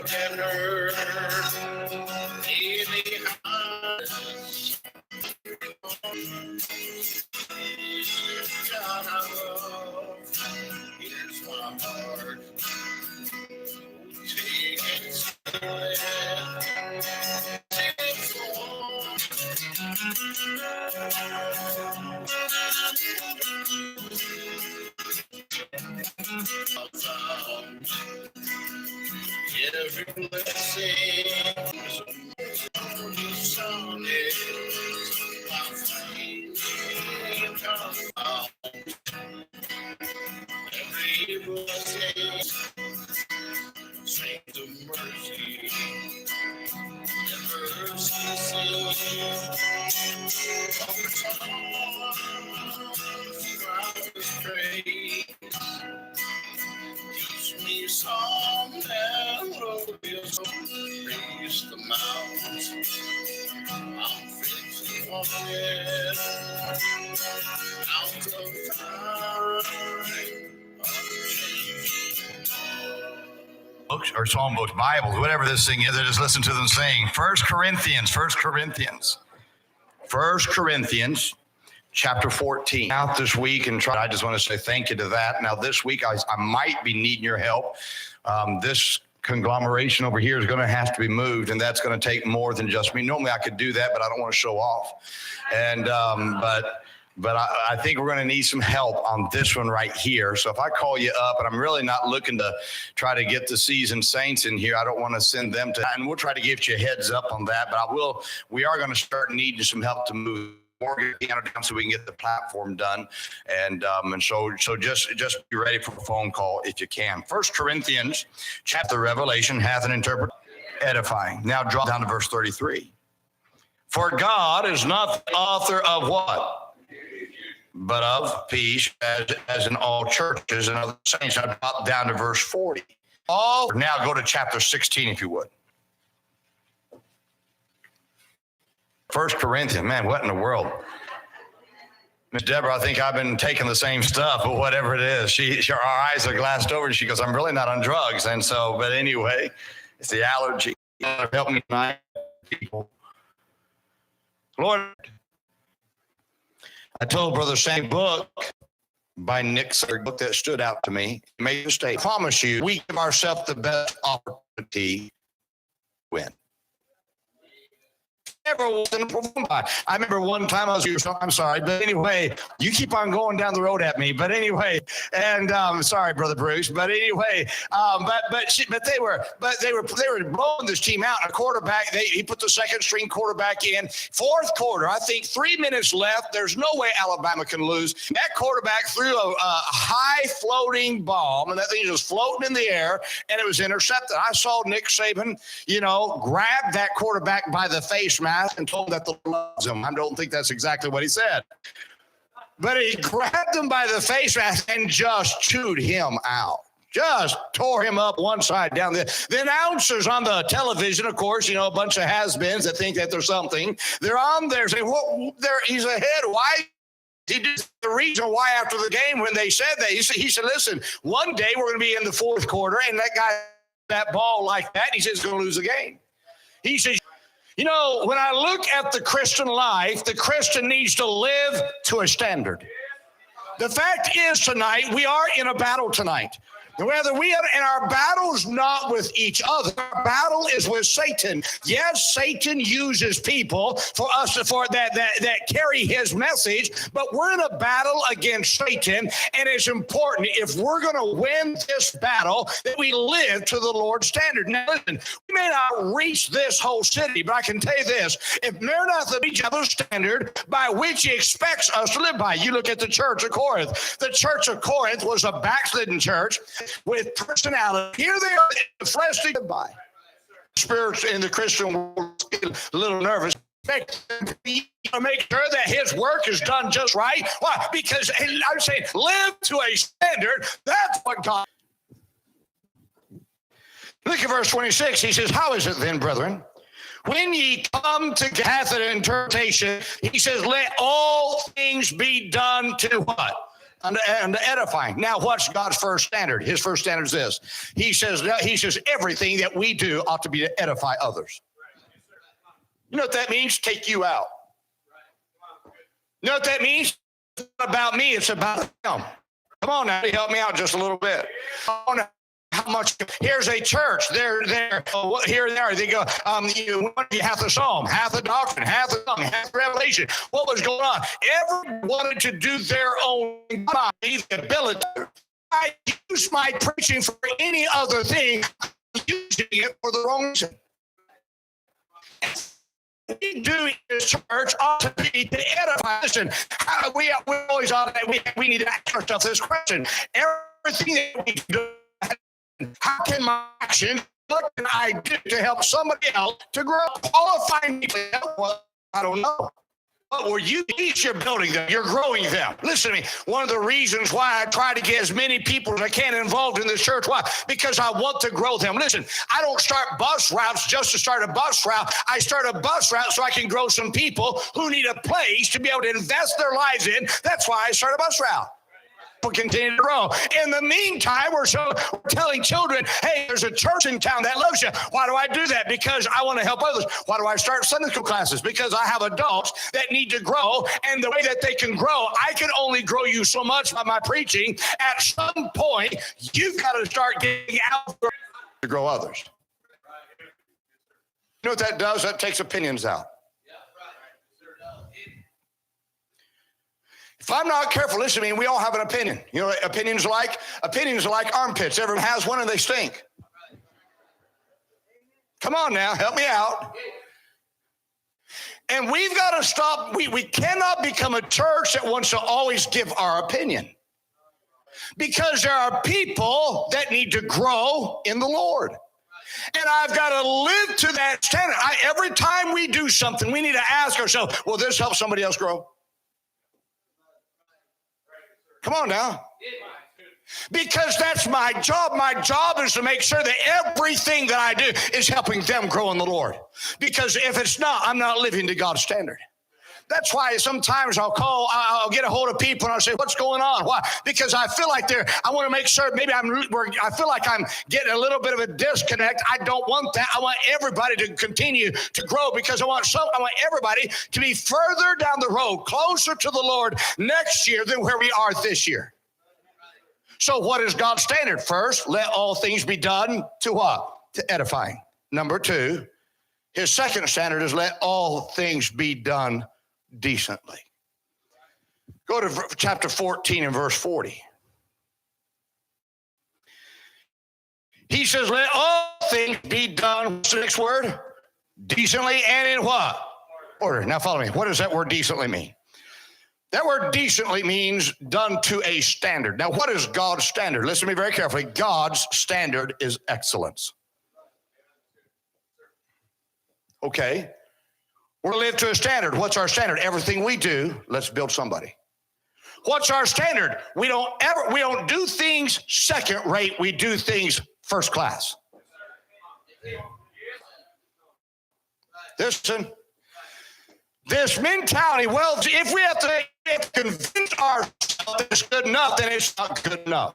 dinner. God I love, here's my heart. Take it slow. Take it slow. Every blessing is on it. My faith comes out. Every blessing, strength of mercy, never ceasing. Over time, I pray. Teach me some melodious, raise the mountains. I'm fixing on it. Out of time. Books or psalm books, Bibles, whatever this thing is, I just listen to them sing. 1 Corinthians. Chapter 14. Out this week and I just want to say thank you to that. Now this week I might be needing your help. This conglomeration over here is going to have to be moved, and that's going to take more than just me. Normally I could do that, but I don't want to show off. And but I think we're going to need some help on this one right here. So if I call you up, and I'm really not looking to try to get the seasoned saints in here, I don't want to send them to, and we'll try to give you a heads up on that. But we are going to start needing some help to move more piano down so we can get the platform done. And so just be ready for a phone call if you can. 1 Corinthians chapter Revelation hath an interpretation edifying. Now drop down to verse 33. For God is not the author of what? But of peace, as in all churches and other saints. I drop down to verse 40. Now go to chapter 16 if you would. 1 Corinthians, man, what in the world? Miss Deborah, I think I've been taking the same stuff, but whatever it is, our eyes are glassed over, and she goes, I'm really not on drugs. And so, but anyway, it's the allergy. Help me tonight, people. Lord, I told Brother Sam book by Nick, a book that stood out to me. He made a statement. I promise you, we give ourselves the best opportunity to win. Never wasn't performed by. I remember one time I was here, so I'm sorry, but anyway, you keep on going down the road at me. But anyway, and sorry, Brother Bruce. But anyway, but they were blowing this team out. A quarterback, he put the second string quarterback in. Fourth quarter, I think 3 minutes left. There's no way Alabama can lose. That quarterback threw a high floating ball, and that thing was floating in the air, and it was intercepted. I saw Nick Saban, grab that quarterback by the face mask and told him that the Lord loves him. I don't think that's exactly what he said. But he grabbed him by the face mask and just chewed him out. Just tore him up one side down there. The announcers on the television, of course, a bunch of has-beens that think that there's something. They're on there saying, he's ahead. Why? He did the reason why after the game when they said that. He said, listen, one day we're going to be in the fourth quarter, and that ball like that, he says he's going to lose the game. He says, when I look at the Christian life, the Christian needs to live to a standard. The fact is tonight, we are in a battle tonight. Whether we are in our battles not with each other, our battle is with Satan. Yes, Satan uses people for us that carry his message, but we're in a battle against Satan, and it's important if we're going to win this battle that we live to the Lord's standard. Now, listen, we may not reach this whole city, but I can tell you this: if Maranatha reach the standard by which He expects us to live by, you look at the church of Corinth. The church of Corinth was a backslidden church with personality. Here they are, the flesh to get by. Spirits in the Christian world a little nervous. Make sure that his work is done just right. Why? Because I'm saying live to a standard. That's what God. Look at verse 26. He says, how is it then, brethren? When ye come to hath an interpretation, he says, let all things be done to what? unto edifying. Now, what's God's first standard? His first standard is this. He says everything that we do ought to be to edify others. You know what that means? Take you out. You know what that means? It's not about me, it's about them. Come on now, help me out just a little bit. How much? Here's a church. They're here and there. They go, half the psalm, half the doctrine, half the song, half the revelation. What was going on? Everyone wanted to do their own body, the ability. I use my preaching for any other thing, using it for the wrong reason. We do in this church ought to be to edify. Listen, we always ought to, we need to ask ourselves this question. Everything that we do, how can my action, what can I do to help somebody else to grow? Qualifying me, I don't know. But were you each you're building them, you're growing them. Listen to me. One of the reasons why I try to get as many people as I can involved in this church, why? Because I want to grow them. Listen, I don't start bus routes just to start a bus route. I start a bus route so I can grow some people who need a place to be able to invest their lives in. That's why I start a bus route. Continue to grow. In the meantime, we're telling children, hey, there's a church in town that loves you. Why do I do that? Because I want to help others. Why do I start Sunday school classes? Because I have adults that need to grow, and the way that they can grow, I can only grow you so much by my preaching. At some point, you've got to start getting out to grow others. You know what that does? That takes opinions out. If I'm not careful, listen to me, we all have an opinion. You know what opinions are like? Opinions are like armpits. Everyone has one and they stink. Come on now, help me out. And we've got to stop. We cannot become a church that wants to always give our opinion. Because there are people that need to grow in the Lord. And I've got to live to that standard. Every time we do something, we need to ask ourselves, will this help somebody else grow? Come on now. Because that's my job. My job is to make sure that everything that I do is helping them grow in the Lord. Because if it's not, I'm not living to God's standard. That's why sometimes I'll get a hold of people and I'll say, what's going on? Why? Because I feel like I want to make sure I feel like I'm getting a little bit of a disconnect. I don't want that. I want everybody to continue to grow because I want everybody to be further down the road, closer to the Lord next year than where we are this year. So what is God's standard? First, let all things be done to what? To edifying. Number two, his second standard is let all things be done decently. Go to chapter 14 and verse 40. He says, let all things be done, what's the next word? Decently and in what? Order. Now follow me. What does that word decently mean? That word decently means done to a standard. Now what is God's standard? Listen to me very carefully. God's standard is excellence. Okay. We're to live to a standard. What's our standard? Everything we do, let's build somebody. What's our standard? We don't do things second rate. We do things first class. Listen, this mentality, well, if we have to convince ourselves that it's good enough, then it's not good enough.